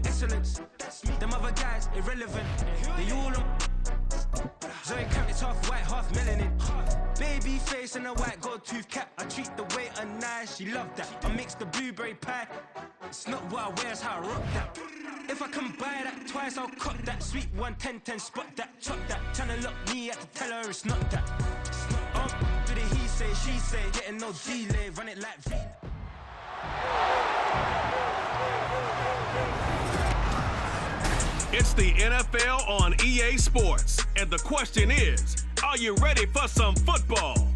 excellence. Them other guys, irrelevant. They all on. Zoe Camp, it's half white, half melanin. Baby face and a white gold tooth cap. I treat the waiter nice, she love that. I mix the blueberry pie. It's not what I wear, it's how I rock that. If I can buy that twice, I'll cut that. Sweet 110, spot that, chop that. Tryna lock me, I have to tell her it's not that. Do the he say, she say, getting no delay, run it like V. It's the NFL on EA Sports, and the question is, are you ready for some football?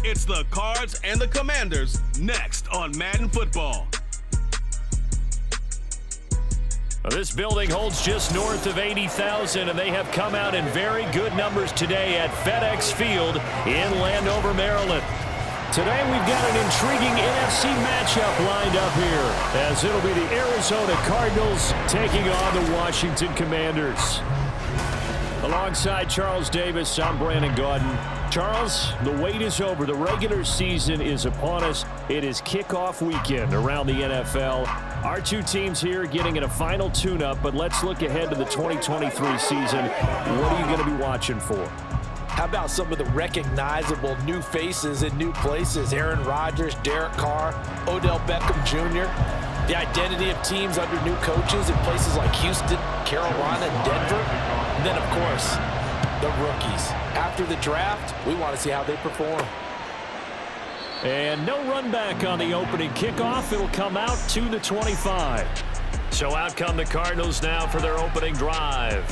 It's the Cards and the Commanders next on Madden Football. This building holds just north of 80,000, and they have come out in very good numbers today at FedEx Field in Landover, Maryland. Today we've got an intriguing NFC matchup lined up here, as it'll be the Arizona Cardinals taking on the Washington Commanders. Alongside Charles Davis, I'm Brandon Gaudin. Charles, the wait is over. The regular season is upon us. It is kickoff weekend around the NFL. Our two teams here getting in a final tune-up, but let's look ahead to the 2023 season. What are you going to be watching for? How about some of the recognizable new faces in new places? Aaron Rodgers, Derek Carr, Odell Beckham Jr. The identity of teams under new coaches in places like Houston, Carolina, Denver. And then, of course, the rookies. After the draft, we want to see how they perform. And no run back on the opening kickoff. It'll come out to the 25. So out come the Cardinals now for their opening drive.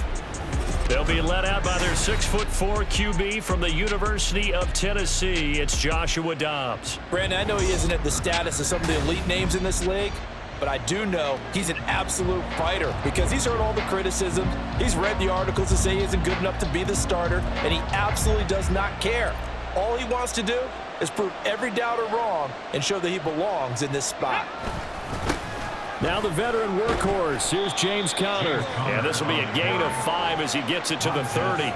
They'll be led out by their 6'4" QB from the University of Tennessee. It's Joshua Dobbs. Brandon, I know he isn't at the status of some of the elite names in this league, but I do know he's an absolute fighter because he's heard all the criticism. He's read the articles that say he isn't good enough to be the starter, and he absolutely does not care. All he wants to do is prove every doubter wrong and show that he belongs in this spot. Now the veteran workhorse. Here's James Conner. And this will be a gain of 5 as he gets it to the 30.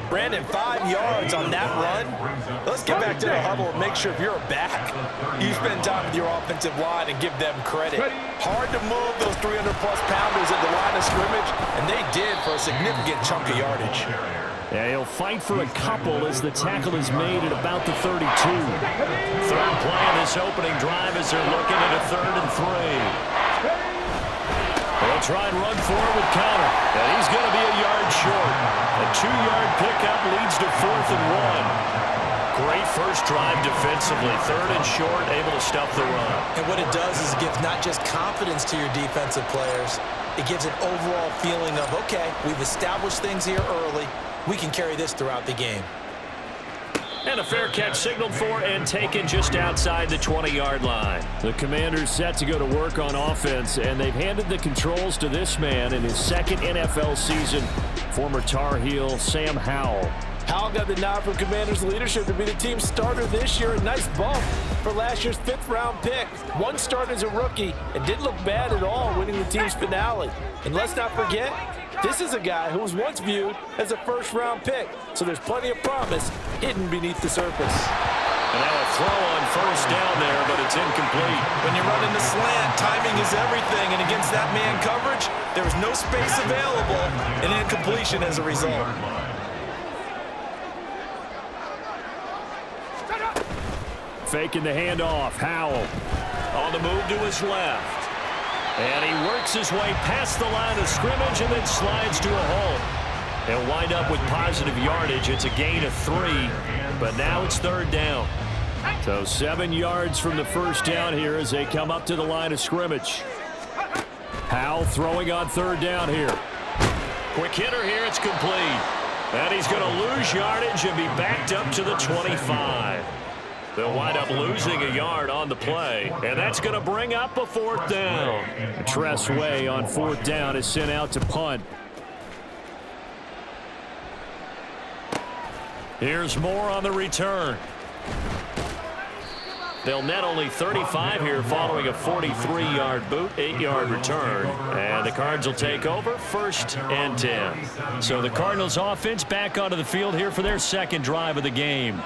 Brandon, 5 yards on that run. Let's get back to the huddle and make sure if you're a back, you spend time with your offensive line and give them credit. Hard to move those 300-plus pounders at the line of scrimmage, and they did for a significant chunk of yardage. Yeah, he'll fight for a couple as the tackle is made at about the 32. Third play in this opening drive as they're looking at a 3rd and 3. They'll try and run forward with Conner, and he's going to be a yard short. A 2-yard pickup leads to 4th and 1. Great first drive defensively. 3rd and short, able to stop the run. And what it does is it gives not just confidence to your defensive players, it gives an overall feeling of, okay, we've established things here early. We can carry this throughout the game. And a fair catch signaled for and taken just outside the 20-yard line. The Commanders set to go to work on offense, and they've handed the controls to this man in his second NFL season, former Tar Heel Sam Howell. Howell got the nod from Commanders leadership to be the team's starter this year. A nice bump for last year's 5th-round pick. One start as a rookie and didn't look bad at all winning the team's finale. And let's not forget, this is a guy who was once viewed as a 1st-round pick. So there's plenty of promise hidden beneath the surface. And now a throw on 1st down there, but it's incomplete. When you're running the slant, timing is everything. And against that man coverage, there was no space available and incompletion as a result. Faking the handoff. Howell on the move to his left. And he works his way past the line of scrimmage and then slides to a hole. He'll wind up with positive yardage. It's a gain of 3, but now it's 3rd down. So 7 yards from the 1st down here as they come up to the line of scrimmage. Howell throwing on 3rd down here. Quick hitter here. It's complete. And he's going to lose yardage and be backed up to the 25. They'll wind up losing a yard on the play, and that's going to bring up a 4th down. Tress Way on 4th down is sent out to punt. Here's Moore on the return. They'll net only 35 here following a 43-yard boot, 8-yard return. And the Cards will take over 1st and 10. So the Cardinals offense back onto the field here for their 2nd drive of the game.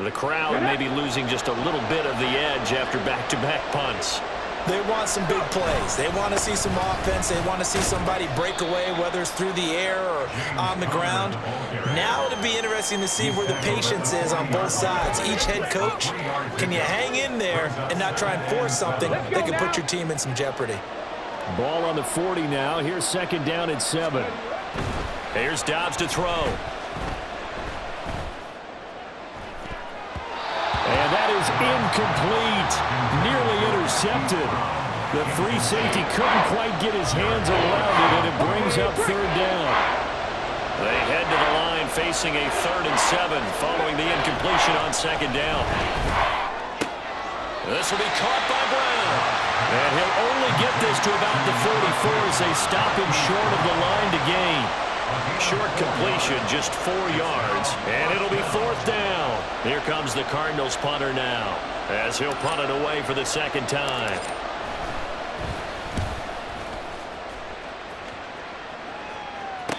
The crowd may be losing just a little bit of the edge after back-to-back punts. They want some big plays. They want to see some offense. They want to see somebody break away, whether it's through the air or on the ground. Now it'll be interesting to see where the patience is on both sides. Each head coach, can you hang in there and not try and force something that could put your team in some jeopardy? Ball on the 40 now. Here's 2nd down and 7. Here's Dobbs to throw. And that is incomplete. Nearly intercepted. The free safety couldn't quite get his hands around it, and it brings up 3rd down. They head to the line facing a 3rd and 7 following the incompletion on 2nd down. This will be caught by Brown. And he'll only get this to about the 44 as they stop him short of the line to gain. Short completion, just 4 yards, and it'll be 4th down. Here comes the Cardinals punter now, as he'll punt it away for the 2nd time.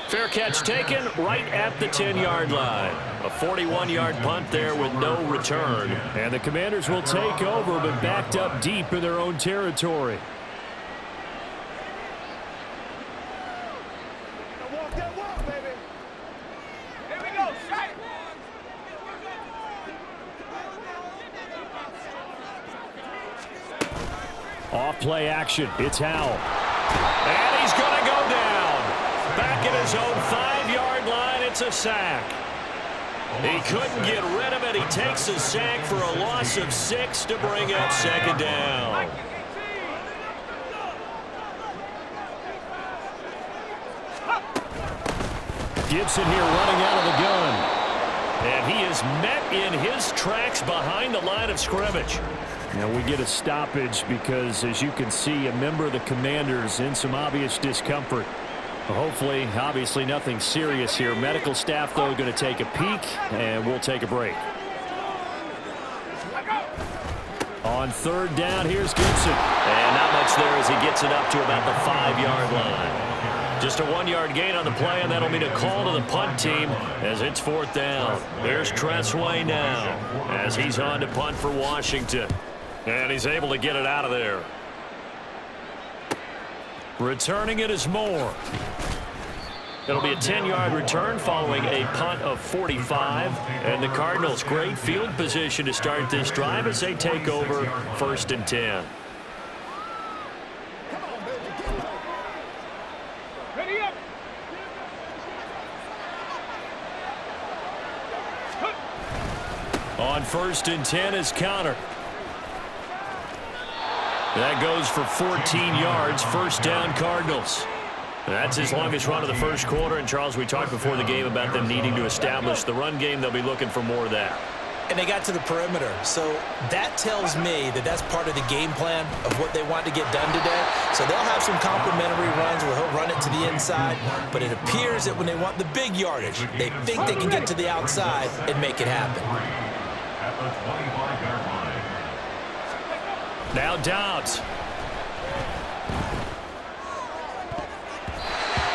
Fair catch taken right at the 10-yard line. A 41-yard punt there with no return. And the Commanders will take over, but backed up deep in their own territory. Off play action. It's Howell. And he's going to go down. Back at his own 5-yard line. It's a sack. He couldn't get rid of it. He takes a sack for a loss of 6 to bring up 2nd down. Gibson here running out of the gun. And he is met in his tracks behind the line of scrimmage. Now we get a stoppage because, as you can see, a member of the Commanders in some obvious discomfort. Hopefully, obviously nothing serious here. Medical staff, though, going to take a peek, and we'll take a break. On 3rd down, here's Gibson. And not much there as he gets it up to about the 5-yard line. Just a 1-yard gain on the play, and that'll mean a call to the punt team as it's 4th down. There's Tressway now as he's on to punt for Washington. And he's able to get it out of there. Returning it is Moore. It'll be a 10-yard return following a punt of 45. And the Cardinals, great field position to start this drive as they take over 1st and 10. On 1st and 10 is Connor. That goes for 14 yards. 1st down, Cardinals. That's his longest run of the 1st quarter. And, Charles, we talked before the game about them needing to establish the run game. They'll be looking for more of that. And they got to the perimeter. So that tells me that that's part of the game plan of what they want to get done today. So they'll have some complimentary runs where he'll run it to the inside. But it appears that when they want the big yardage, they think they can get to the outside and make it happen. Now Dobbs.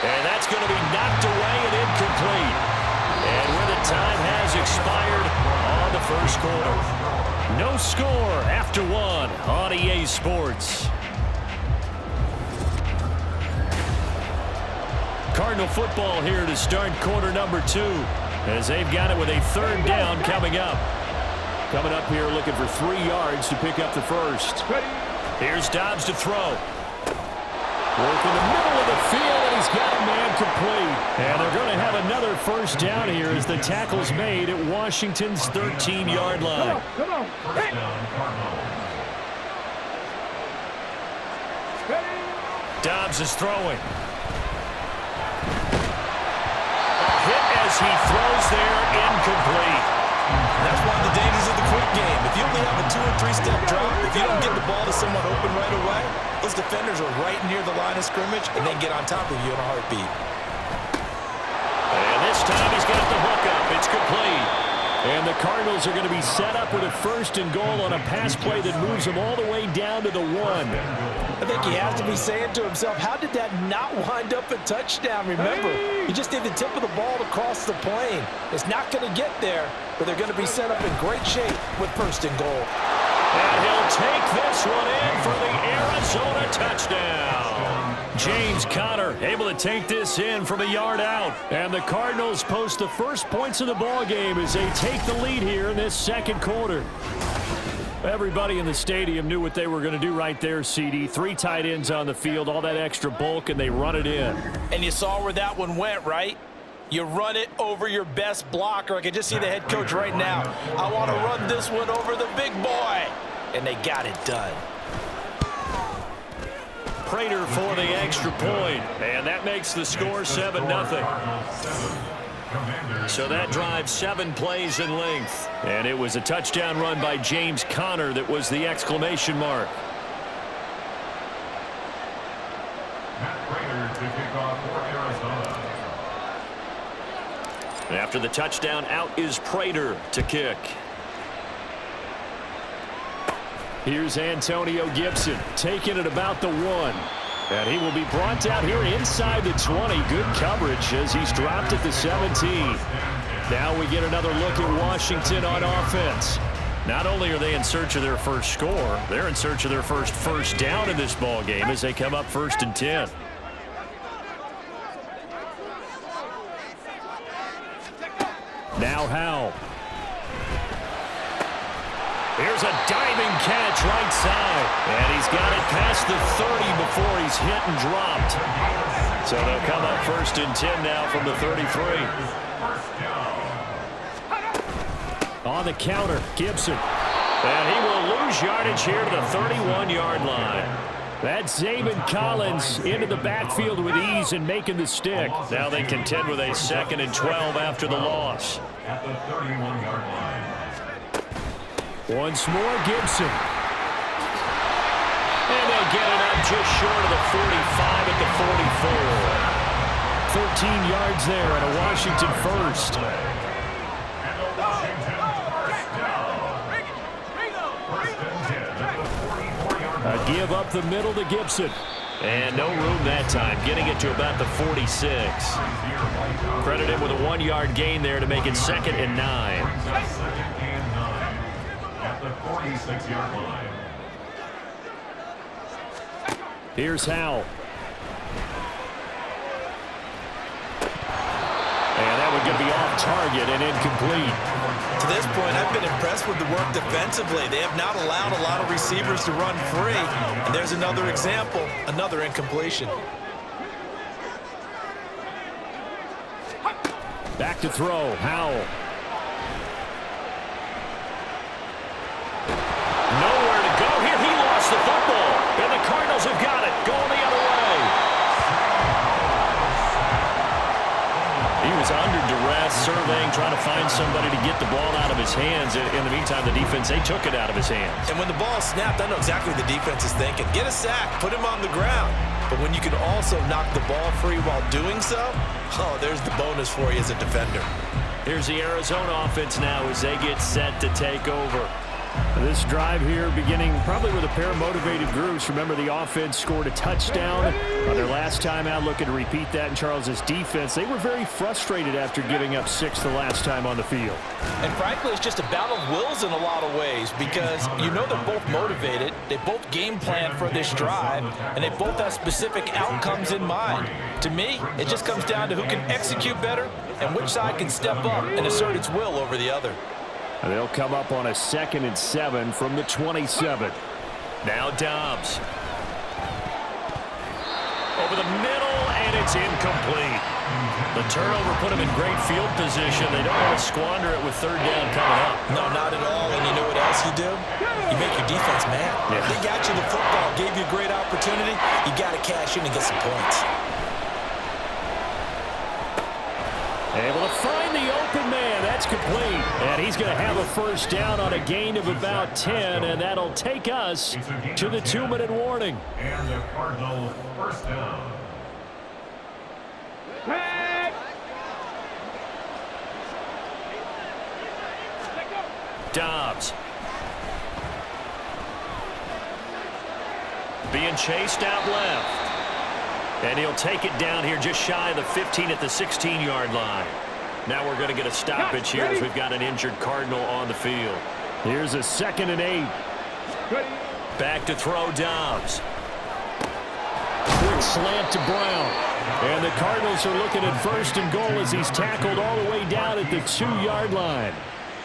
And that's going to be knocked away and incomplete. And where the time has expired on the 1st quarter. No score after 1 on EA Sports. Cardinal football here to start quarter number 2 as they've got it with a 3rd down coming up. Coming up here looking for 3 yards to pick up the 1st. Here's Dobbs to throw. Work in the middle of the field, and he's got a man complete. And they're going to have another 1st down here as the tackle's made at Washington's 13-yard line. Come on. Hey. Dobbs is throwing. A hit as he throws there, incomplete. That's one of the dangers of the quick game. If you only have a 2- or 3-step drop, if you don't get the ball to someone open right away, those defenders are right near the line of scrimmage, and they get on top of you in a heartbeat. And this time he's got the hook up. It's complete. And the Cardinals are going to be set up with a 1st and goal on a pass play that moves them all the way down to the 1. I think he has to be saying to himself, how did that not wind up a touchdown? Remember, you just need the tip of the ball to cross the plane. It's not going to get there, but they're going to be set up in great shape with 1st and goal. And he'll take this one in for the Arizona touchdown. James Conner able to take this in from a yard out. And the Cardinals post the first points of the ball game as they take the lead here in this second quarter. Everybody in the stadium knew what they were going to do right there, CD. 3 tight ends on the field, all that extra bulk, and they run it in. And you saw where that one went, right? You run it over your best blocker. I can just see the head coach right now. I want to run this one over the big boy. And they got it done. Prater for the extra point, and that makes the score 7-0. So that drives 7 plays in length. And it was a touchdown run by James Conner that was the exclamation mark. And after the touchdown, out is Prater to kick. Here's Antonio Gibson taking it about the 1. And he will be brought down here inside the 20. Good coverage as he's dropped at the 17. Now we get another look at Washington on offense. Not only are they in search of their first score, they're in search of their first down in this ball game as they come up 1st and 10. Now Howell. Here's a diving catch right side. And he's got it past the 30 before he's hit and dropped. So they'll come up 1st and 10 now from the 33. On the counter, Gibson. And he will lose yardage here to the 31-yard line. That's Zaven Collins into the backfield with ease and making the stick. Now they contend with a 2nd and 12 after the loss. At the 31-yard line. Once more, Gibson. And they get it up just short of the 45 at the 44. 13 yards there and a Washington first. A give up the middle to Gibson. And no room that time, getting it to about the 46. Credit him with a 1-yard gain there to make it 2nd and 9. At the 46-yard line. Here's Howell. And that one going to be off target and incomplete. To this point, I've been impressed with the work defensively. They have not allowed a lot of receivers to run free. And there's another example, another incompletion. Back to throw, Howell. Nowhere to go here. He lost the football. And the Cardinals have got it. Going the other way. He was under duress, surveying, trying to find somebody to get the ball out of his hands. In the meantime, the defense, they took it out of his hands. And when the ball snapped, I know exactly what the defense is thinking. Get a sack, put him on the ground. But when you can also knock the ball free while doing so, oh, there's the bonus for you as a defender. Here's the Arizona offense now as they get set to take over. This drive here beginning probably with a pair of motivated groups. Remember, the offense scored a touchdown on their last time out, looking to repeat that in Charles's defense. They were very frustrated after giving up 6 the last time on the field. And frankly, it's just a battle of wills in a lot of ways because you know they're both motivated, they both game plan for this drive, and they both have specific outcomes in mind. To me, it just comes down to who can execute better and which side can step up and assert its will over the other. And they'll come up on a 2nd and 7 from the 27. Now Dobbs. Over the middle, and it's incomplete. The turnover put them in great field position. They don't want to squander it with 3rd down coming up. No, not at all. And you know what else you do? You make your defense mad. Yeah. They got you the football, gave you a great opportunity. You got to cash in and get some points. Able to find the open man. That's complete. And he's going to have a 1st down on a gain of about 10, and that'll take us to the 2-minute warning. And the Cardinals 1st down. Dobbs. Being chased out left. And he'll take it down here just shy of the 15 at the 16-yard line. Now we're going to get a stoppage here as we've got an injured Cardinal on the field. Here's a 2nd and 8. Back to throw Dobbs. Quick slant to Brown. And the Cardinals are looking at 1st and goal as he's tackled all the way down at the 2-yard line.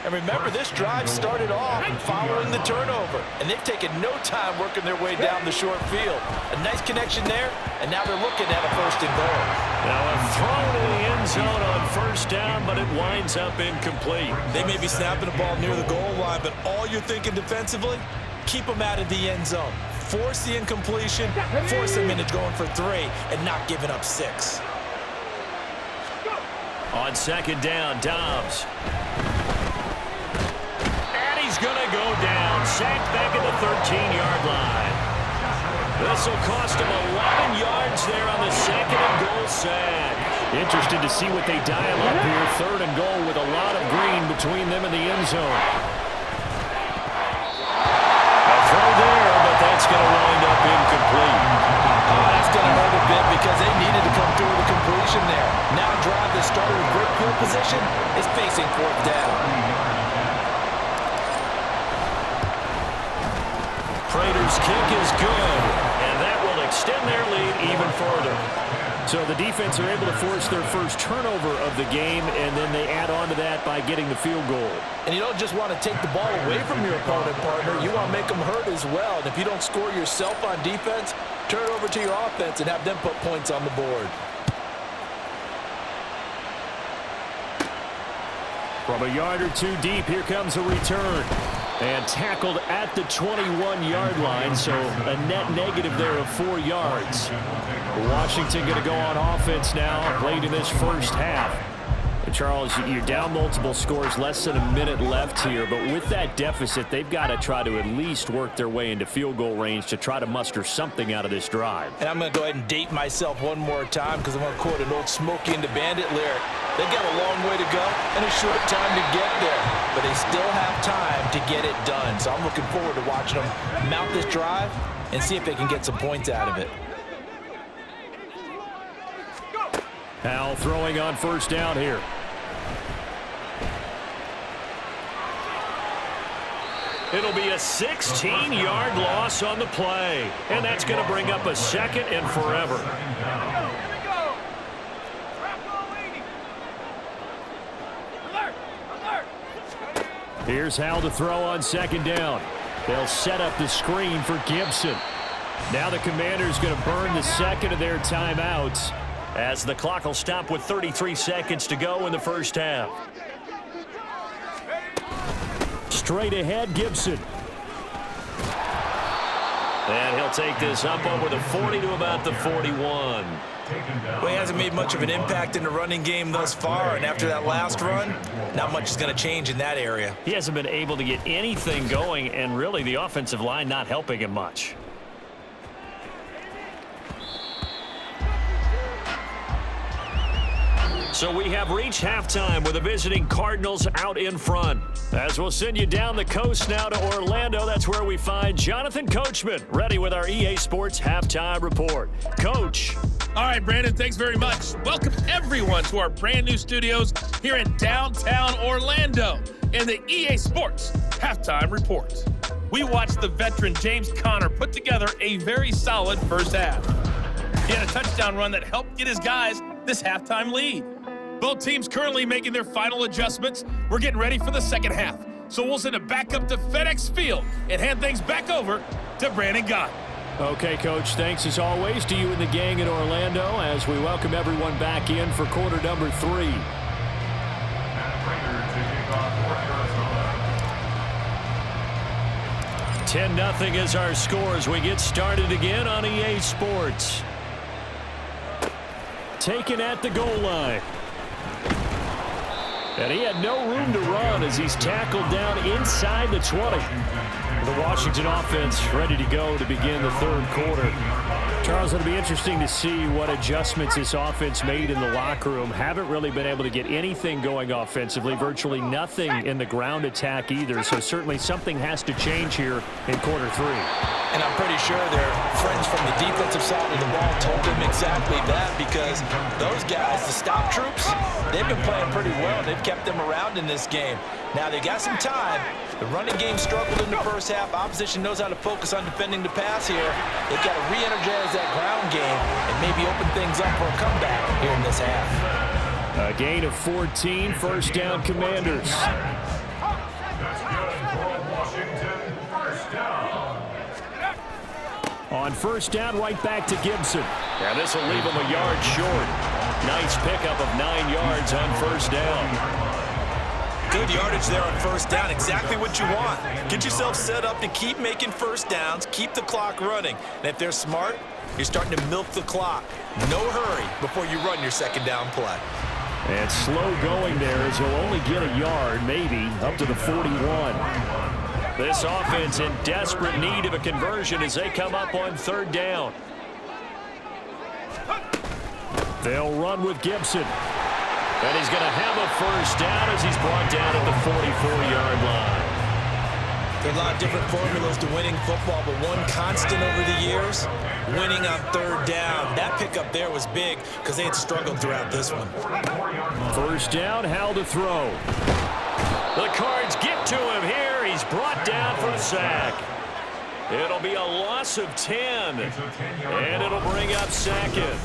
And remember, this drive started off following the turnover, and they've taken no time working their way down the short field. A nice connection there, and now they're looking at a 1st and goal. Now a throw to the end zone on 1st down, but it winds up incomplete. They may be snapping the ball near the goal line, but all you're thinking defensively, keep them out of the end zone. Force the incompletion, force them into going for 3, and not giving up 6. On 2nd down, Dobbs. And he's going to go down. Sacked back at the 13-yard line. This will cost him 11 yards there on the 2nd and goal sack. Interested to see what they dial up here. 3rd and goal with a lot of green between them and the end zone. A throw there, but that's going to wind up incomplete. Oh, that's going to hurt a bit because they needed to come through the completion there. Now a drive that started with great field position is facing 4th down. Prater's kick is good, and that will extend their lead even further. So the defense are able to force their first turnover of the game, and then they add on to that by getting the field goal. And you don't just want to take the ball away from your opponent, partner. You want to make them hurt as well. And if you don't score yourself on defense, turn it over to your offense and have them put points on the board. From a yard or 2 deep, here comes a return. And tackled at the 21-yard line, so a net negative there of 4 yards. Washington going to go on offense now late in this first half. And Charles, you're down multiple scores, less than a minute left here, but with that deficit, they've got to try to at least work their way into field goal range to try to muster something out of this drive. And I'm going to go ahead and date myself one more time because I'm going to quote an old Smokey and the Bandit lyric. They've got a long way to go and a short time to get there, but they still have time to get it done. So I'm looking forward to watching them mount this drive and see if they can get some points out of it. Howell throwing on 1st down here. It'll be a 16-yard loss on the play, and that's going to bring up a 2nd and forever. Here's Howell to throw on 2nd down. They'll set up the screen for Gibson. Now the Commanders going to burn the 2nd of their timeouts as the clock will stop with 33 seconds to go in the first half. Straight ahead, Gibson. And he'll take this up over the 40 to about the 41. Well, he hasn't made much of an impact in the running game thus far, and after that last run, not much is going to change in that area. He hasn't been able to get anything going, and really the offensive line not helping him much. So we have reached halftime with the visiting Cardinals out in front. As we'll send you down the coast now to Orlando, that's where we find Jonathan Coachman, ready with our EA Sports Halftime Report. Coach. All right, Brandon, thanks very much. Welcome, everyone, to our brand new studios here in downtown Orlando in the EA Sports Halftime Report. We watched the veteran James Conner put together a very solid first half. He had a touchdown run that helped get his guys this halftime lead. Both teams currently making their final adjustments. We're getting ready for the second half. So we'll send it back up to FedEx Field and hand things back over to Brandon Gott. Okay, Coach, thanks as always to you and the gang in Orlando as we welcome everyone back in for quarter number 3. Prater to kick off for Arizona. 10-0 is our score as we get started again on EA Sports. Taken at the goal line. And he had no room to run as he's tackled down inside the 20. The Washington offense ready to go to begin the third quarter. Charles, it'll be interesting to see what adjustments this offense made in the locker room. Haven't really been able to get anything going offensively, virtually nothing in the ground attack either. So certainly something has to change here in quarter 3. And I'm pretty sure their friends from the defensive side of the ball told them exactly that, because those guys, the stop troops, they've been playing pretty well. They've kept them around in this game. Now they got some time. The running game struggled in the first half. Opposition knows how to focus on defending the pass here. They've got to re-energize that ground game and maybe open things up for a comeback here in this half. A gain of 14, first down Commanders. On first down, right back to Gibson. And this will leave him a yard short. Nice pickup of 9 yards on first down. Good yardage there on first down. Exactly what you want. Get yourself set up to keep making first downs, keep the clock running. And if they're smart, you're starting to milk the clock. No hurry before you run your second down play. And slow going there as he'll only get a yard, maybe, up to the 41. This offense in desperate need of a conversion as they come up on third down. They'll run with Gibson. And he's going to have a first down as he's brought down at the 44-yard line. There are a lot of different formulas to winning football, but one constant over the years, winning on third down. That pickup there was big because they had struggled throughout this one. First down, Howell to throw. The Cards get to him here. He's brought down for a sack. It'll be a loss of 10, and it'll bring up second.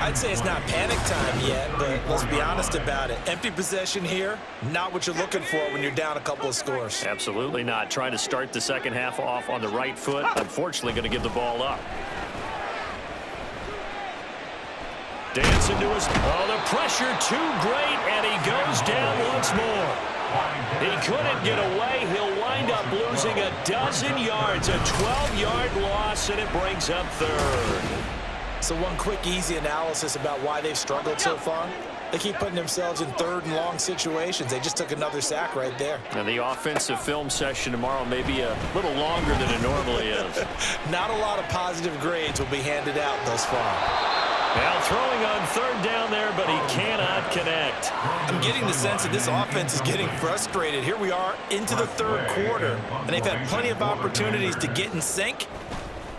I'd say it's not panic time yet, but let's be honest about it. Empty possession here, not what you're looking for when you're down a couple of scores. Absolutely not. Trying to start the second half off on the right foot. Unfortunately, going to give the ball up. Dancing to his... Oh, the pressure too great, and he goes down once more. He couldn't get away. He'll wind up losing a dozen yards, a 12-yard loss, and it brings up third. So one quick, easy analysis about why they've struggled so far. They keep putting themselves in third and long situations. They just took another sack right there. And the offensive film session tomorrow may be a little longer than it normally is. Not a lot of positive grades will be handed out thus far. Now throwing on third down there, but he cannot connect. I'm getting the sense that this offense is getting frustrated. Here we are into the third quarter, and they've had plenty of opportunities to get in sync.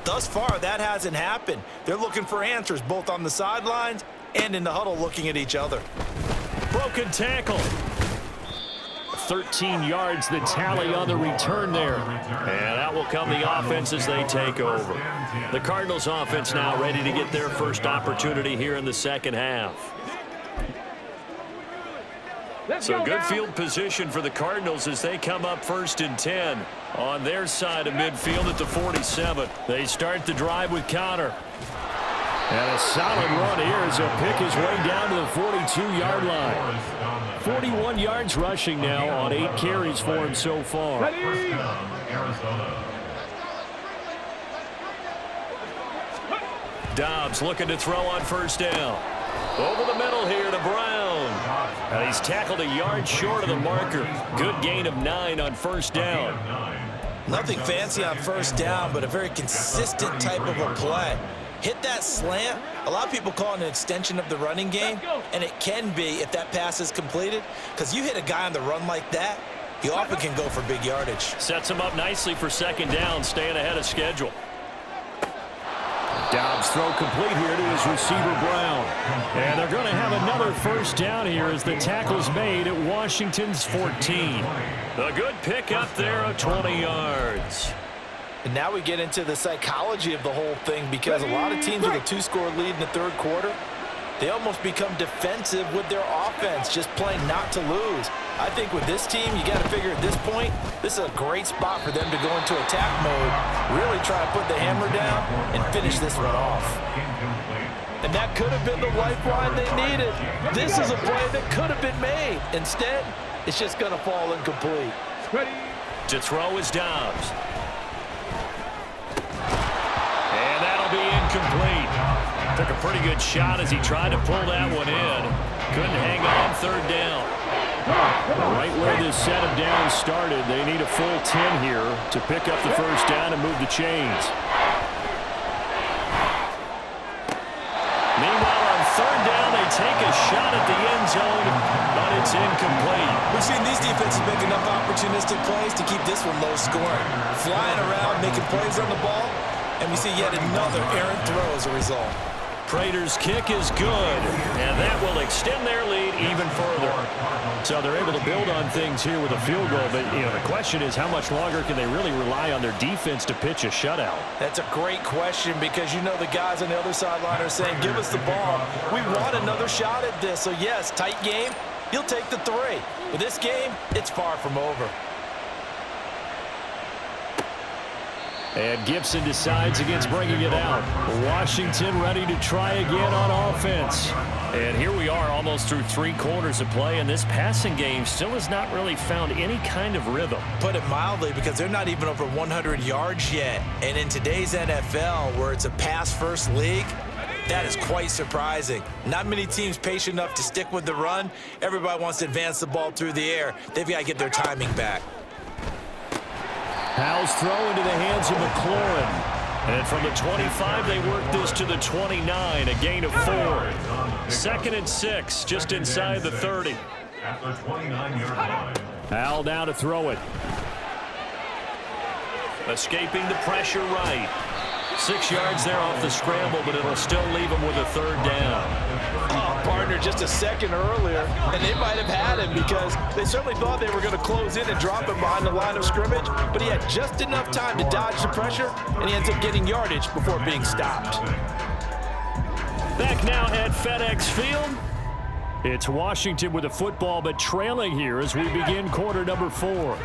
Thus far, that hasn't happened. They're looking for answers both on the sidelines and in the huddle looking at each other. Broken tackle. 13 yards the tally on the return there. And out will come the offense as they take over. The Cardinals offense now ready to get their first opportunity here in the second half. So good field position for the Cardinals as they come up first and 10 on their side of midfield at the 47. They start the drive with Connor. And a solid run here as he'll pick his way down to the 42-yard line. 41 yards rushing now on 8 carries for him so far. Dobbs looking to throw on first down. Over the middle here to Brown. And he's tackled a yard short of the marker. Good gain of 9 on first down. Nothing fancy on first down, but a very consistent type of a play. Hit that slant. A lot of people call it an extension of the running game, and it can be if that pass is completed, because you hit a guy on the run like that, he often can go for big yardage. Sets him up nicely for second down, staying ahead of schedule. Dobbs throw complete here to his receiver Brown. And they're going to have another first down here as the tackle's made at Washington's 14. A good pickup there of 20 yards. And now we get into the psychology of the whole thing, because a lot of teams with a 2-score lead in the third quarter, they almost become defensive with their offense, just playing not to lose. I think with this team, you got to figure at this point, this is a great spot for them to go into attack mode, really try to put the hammer down and finish this one off. And that could have been the lifeline they needed. This is a play that could have been made. Instead, it's just going to fall incomplete. To throw is Dobbs. And that'll be incomplete. Took a pretty good shot as he tried to pull that one in. Couldn't hang on third down. Right where this set of downs started, they need a full 10 here to pick up the first down and move the chains. take a shot at the end zone, but it's incomplete. We've seen these defenses make enough opportunistic plays to keep this one low scoring. Flying around, making plays on the ball, and we see yet another errant throw as a result. Prater's kick is good, and that will extend their lead even further. So they're able to build on things here with a field goal, but the question is how much longer can they really rely on their defense to pitch a shutout? That's a great question because the guys on the other sideline are saying, give us the ball. We want another shot at this. So yes, tight game, you'll take the 3. But this game, it's far from over. And Gibson decides against bringing it out. Washington ready to try again on offense. And here we are almost through 3 quarters of play, and this passing game still has not really found any kind of rhythm. Put it mildly, because they're not even over 100 yards yet. And in today's NFL, where it's a pass-first league, that is quite surprising. Not many teams patient enough to stick with the run. Everybody wants to advance the ball through the air. They've got to get their timing back. Howell's throw into the hands of McLaurin. And from the 25, they work this to the 29, a gain of 4. 2nd and 6, just inside the 30. At the 29-yard line. Howell now to throw it. Escaping the pressure right. 6 yards there off the scramble, but it'll still leave him with a 3rd down. Oh, partner, just a second earlier, and they might have had him because they certainly thought they were going to close in and drop him behind the line of scrimmage, but he had just enough time to dodge the pressure, and he ends up getting yardage before being stopped. Back now at FedEx Field. It's Washington with the football, but trailing here as we begin quarter number 4.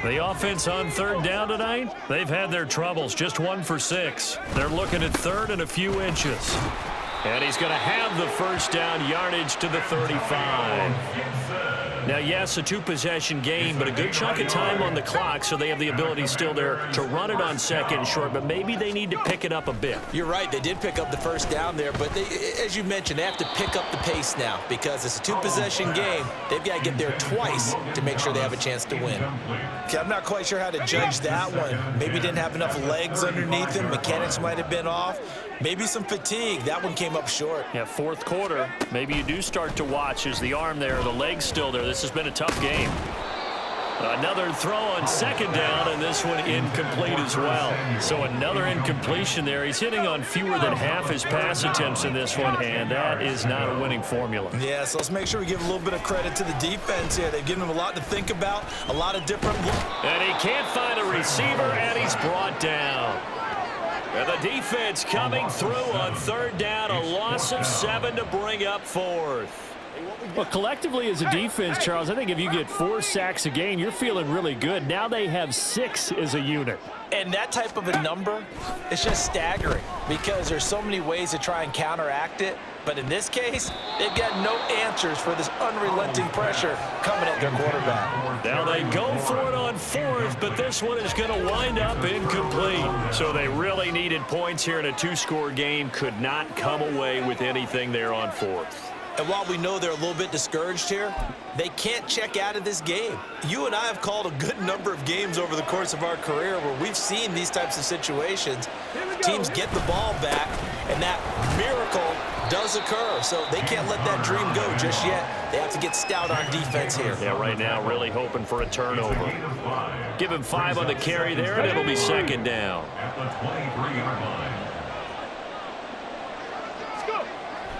The offense on 3rd down tonight, they've had their troubles, just 1 for 6. They're looking at 3rd and a few inches. And he's going to have the 1st down, yardage to the 35. Now, yes, a 2-possession game, but a good chunk of time on the clock, so they have the ability still there to run it on 2nd and short, but maybe they need to pick it up a bit. You're right. They did pick up the 1st down there, but as you mentioned, they have to pick up the pace now because it's a 2-possession game. They've got to get there twice to make sure they have a chance to win. Okay, I'm not quite sure how to judge that one. Maybe didn't have enough legs underneath him. Mechanics might have been off. Maybe some fatigue. That one came up short. Yeah, 4th quarter. Maybe you do start to watch as the arm there, the leg's still there. This has been a tough game. Another throw on 2nd down, and this one incomplete as well. So another incompletion there. He's hitting on fewer than half his pass attempts in this one, and that is not a winning formula. Yeah, so let's make sure we give a little bit of credit to the defense here. They've given him a lot to think about, a lot of different looks. And he can't find a receiver, and he's brought down. And the defense coming through on 3rd down, a loss of 7 to bring up 4th. Well, collectively as a defense, Charles, I think if you get 4 sacks a game, you're feeling really good. Now they have 6 as a unit. And that type of a number is just staggering because there's so many ways to try and counteract it. But in this case, they've got no answers for this unrelenting pressure coming at their quarterback. Now they go for it on 4th, but this one is going to wind up incomplete. So they really needed points here in a 2-score game. Could not come away with anything there on 4th. And while we know they're a little bit discouraged here, they can't check out of this game. You and I have called a good number of games over the course of our career where we've seen these types of situations. Teams get the ball back, and that miracle does occur. So they can't let that dream go just yet. They have to get stout on defense here. Yeah, right now really hoping for a turnover. Give him 5 on the carry there, and it'll be 2nd down. At the 23-yard line.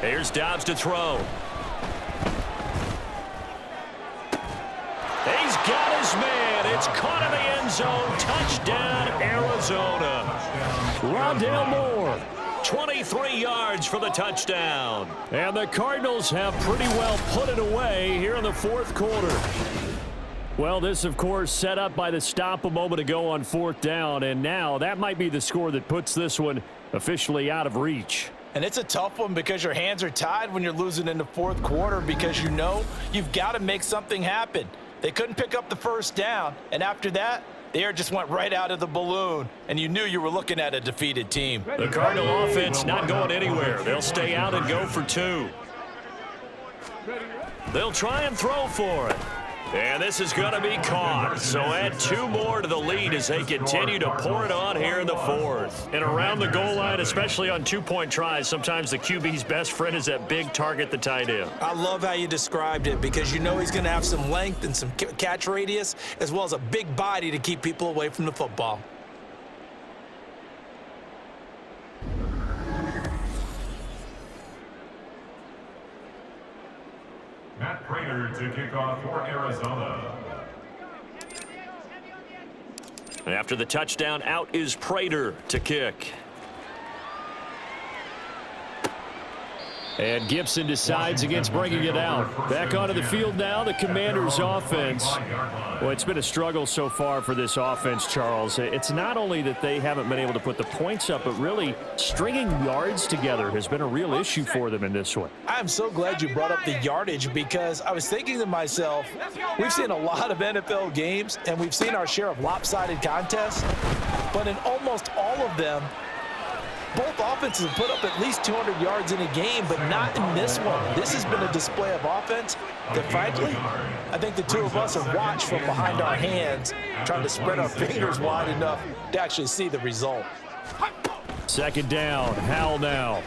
Here's Dobbs to throw. He's got his man. It's caught in the end zone. Touchdown, Arizona. Rondale Moore, 23 yards for the touchdown. And the Cardinals have pretty well put it away here in the 4th quarter. Well, this, of course, set up by the stop a moment ago on 4th down. And now that might be the score that puts this one officially out of reach. And it's a tough one because your hands are tied when you're losing in the 4th quarter because you know you've got to make something happen. They couldn't pick up the 1st down, and after that, the air just went right out of the balloon, and you knew you were looking at a defeated team. The Cardinal offense not going anywhere. They'll stay out and go for 2. They'll try and throw for it. And this is going to be caught. So add 2 more to the lead as they continue to pour it on here in the 4th. And around the goal line, especially on 2-point tries, sometimes the QB's best friend is that big target, the tight end. I love how you described it because you know he's going to have some length and some catch radius as well as a big body to keep people away from the football. Matt Prater to kick off for Arizona. And after the touchdown, out is Prater to kick. And Gibson decides against bringing it out. Back onto the field now, the Commanders' offense. Well, it's been a struggle so far for this offense, Charles. It's not only that they haven't been able to put the points up, but really stringing yards together has been a real issue for them in this one. I'm so glad you brought up the yardage because I was thinking to myself, we've seen a lot of NFL games and we've seen our share of lopsided contests, but in almost all of them, both offenses have put up at least 200 yards in a game, but not in this one. This has been a display of offense that, frankly, I think the two of us have watched from behind our hands, trying to spread our fingers wide enough to actually see the result. 2nd down, Howell now.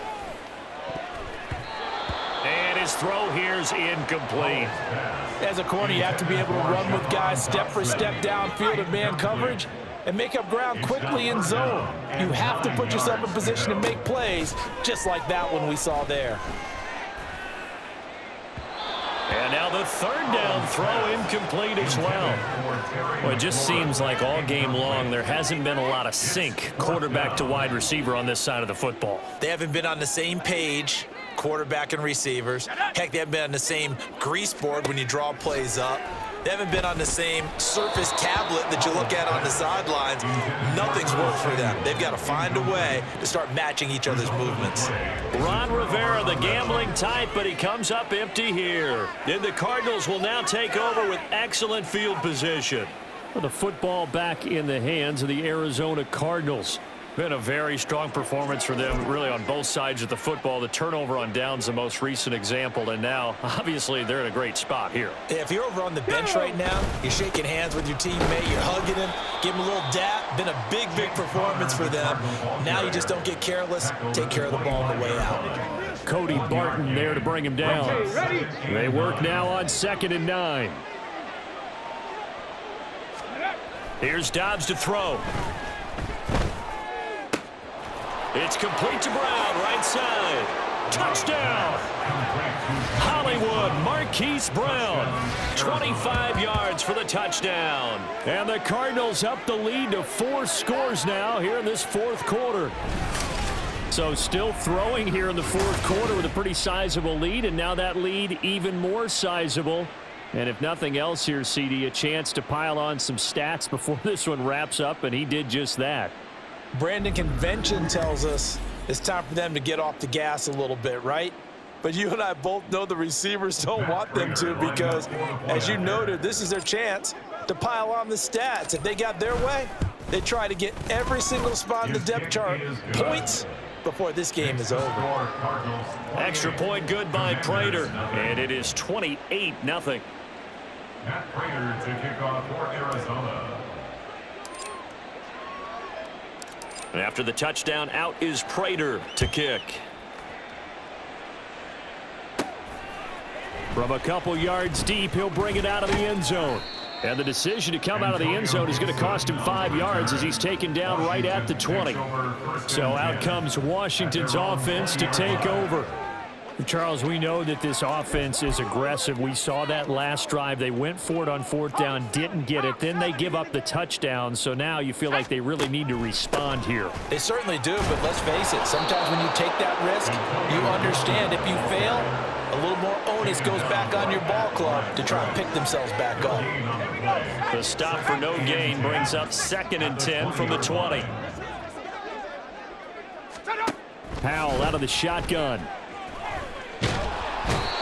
And his throw here is incomplete. As a corner, you have to be able to run with guys step for step downfield in man coverage and make up ground quickly in zone. You have to put yourself in position to make plays, just like that one we saw there. And now the 3rd down throw incomplete as well. Well, it just seems like all game long there hasn't been a lot of sync quarterback to wide receiver on this side of the football. They haven't been on the same page, quarterback and receivers. Heck, they haven't been on the same grease board when you draw plays up. They haven't been on the same surface tablet that you look at on the sidelines. Nothing's worked for them. They've got to find a way to start matching each other's movements. Ron Rivera, the gambling type, but he comes up empty here. And the Cardinals will now take over with excellent field position. Well, the football back in the hands of the Arizona Cardinals. Been a very strong performance for them, really, on both sides of the football. The turnover on downs, the most recent example, and now, obviously, they're in a great spot here. If you're over on the bench right now, you're shaking hands with your teammate, you're hugging him, give him a little dap. Been a big, big performance for them. Now you just don't get careless. Take care of the ball on the way out. Cody Barton there to bring him down. They work now on 2nd and 9. Here's Dobbs to throw. It's complete to Brown, right side. Touchdown! Hollywood, Marquise Brown. 25 yards for the touchdown. And the Cardinals up the lead to 4 scores now here in this 4th quarter. So still throwing here in the 4th quarter with a pretty sizable lead, and now that lead even more sizable. And if nothing else here, CD, a chance to pile on some stats before this one wraps up, and he did just that. Brandon, convention tells us it's time for them to get off the gas a little bit, right? But you and I both know the receivers don't want them to because, as you noted, this is their chance to pile on the stats. If they got their way, they try to get every single spot in the depth chart points before this game is over. Extra point good by Prater, and it is 28-0. Matt Prater to kick off for Arizona. And after the touchdown, out is Prater to kick. From a couple yards deep, he'll bring it out of the end zone. And the decision to come out of the end zone is going to cost him 5 yards as he's taken down right at the 20. So out comes Washington's offense to take over. Charles, we know that this offense is aggressive. We saw that last drive. They went for it on 4th down, didn't get it. Then they give up the touchdown. So now you feel like they really need to respond here. They certainly do, but let's face it. Sometimes when you take that risk, you understand if you fail, a little more onus goes back on your ball club to try and pick themselves back up. The stop for no gain brings up 2nd and 10 from the 20. Howell out of the shotgun.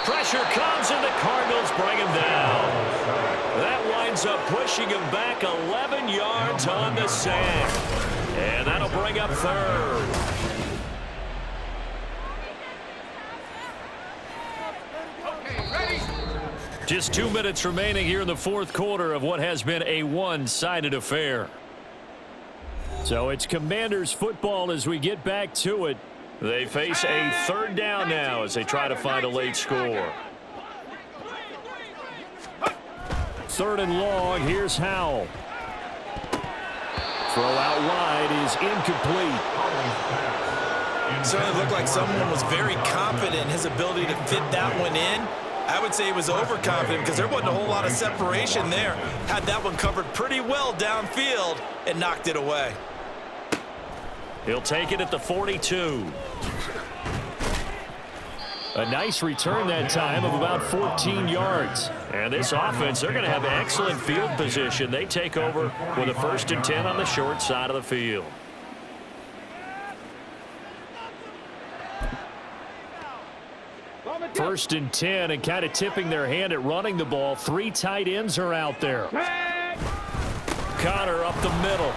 Pressure comes, and the Cardinals bring him down. That winds up pushing him back 11 yards on the sack. And that'll bring up 3rd. Just 2 minutes remaining here in the fourth quarter of what has been a one-sided affair. So it's Commanders football as we get back to it. They face a third down now as they try to find a late score. Third and long, here's Howell. Throw out wide is incomplete. Certainly looked like someone was very confident in his ability to fit that one in. I would say he was overconfident because there wasn't a whole lot of separation there. Had that one covered pretty well downfield and knocked it away. He'll take it at the 42. A nice return that time of about 14 yards. And this offense, they're going to have excellent field position. They take over with a 1st and 10 on the short side of the field. First and 10, and kind of tipping their hand at running the ball. 3 tight ends are out there. Connor up the middle.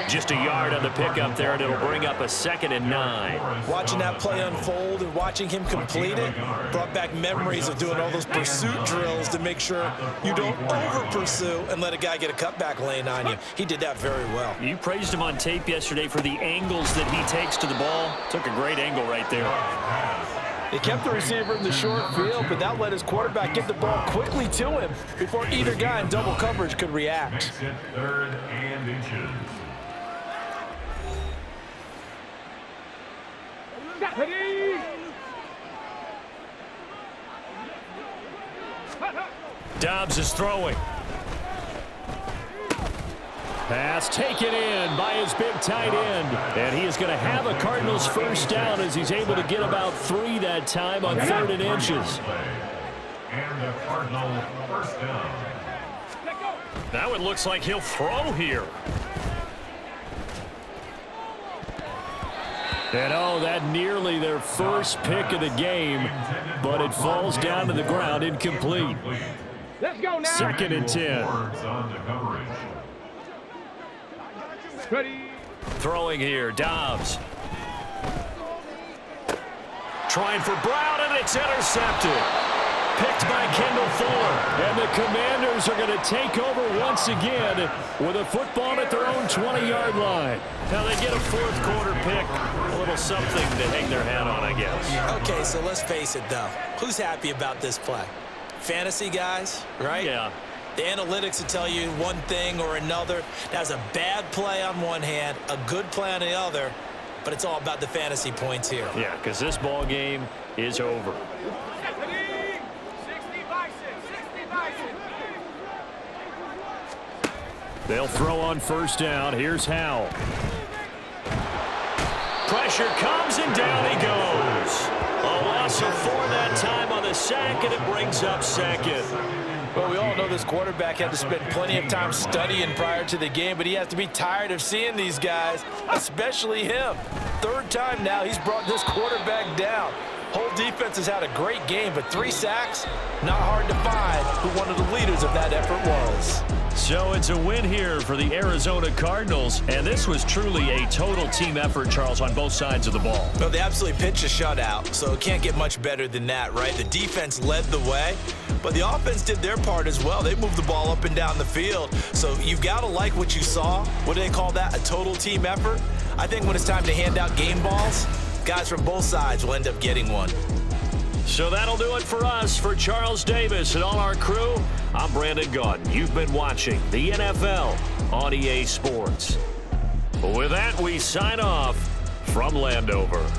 Just a yard on the pickup there, and it'll bring up a 2nd and 9. Watching that play unfold and watching him complete it brought back memories of doing all those pursuit drills to make sure you don't over-pursue and let a guy get a cutback lane on you. He did that very well. You praised him on tape yesterday for the angles that he takes to the ball. Took a great angle right there. They kept the receiver in the short field, but that let his quarterback get the ball quickly to him before either guy in double coverage could react. 3rd and inches. Dobbs is throwing. Pass taken in by his big tight end. And he is going to have a Cardinals 1st down as he's able to get about 3 that time on 3rd and inches. And a Cardinal 1st down. Now it looks like he'll throw here. And oh, that nearly their first pick of the game, but it falls down to the ground incomplete. Let's go now. 2nd and 10. Ready. Throwing here, Dobbs. Trying for Brown, and it's intercepted. Picked by Kendall Fuller. And the Commanders are going to take over once again with a football at their own 20-yard line. Now they get a 4th quarter pick. A little something to hang their hat on, I guess. Okay, so let's face it, though. Who's happy about this play? Fantasy guys, right? Yeah. The analytics will tell you one thing or another. That's a bad play on one hand, a good play on the other, but it's all about the fantasy points here. Yeah, because this ball game is over. They'll throw on 1st down. Here's Howell. Pressure comes, and down he goes. A loss of 4 that time on the sack, and it brings up 2nd. Well, we all know this quarterback had to spend plenty of time studying prior to the game, but he has to be tired of seeing these guys, especially him. 3rd time now he's brought this quarterback down. Whole defense has had a great game, but 3 sacks, not hard to find who one of the leaders of that effort was. So it's a win here for the Arizona Cardinals, and this was truly a total team effort, Charles, on both sides of the ball. Well, they absolutely pitched a shutout, so it can't get much better than that, right? The defense led the way, but the offense did their part as well. They moved the ball up and down the field, so you've got to like what you saw. What do they call that? A total team effort? I think when it's time to hand out game balls, guys from both sides will end up getting one. So that'll do it for us. For Charles Davis and all our crew, I'm Brandon Gaudin. You've been watching the NFL on EA Sports. With that, we sign off from Landover.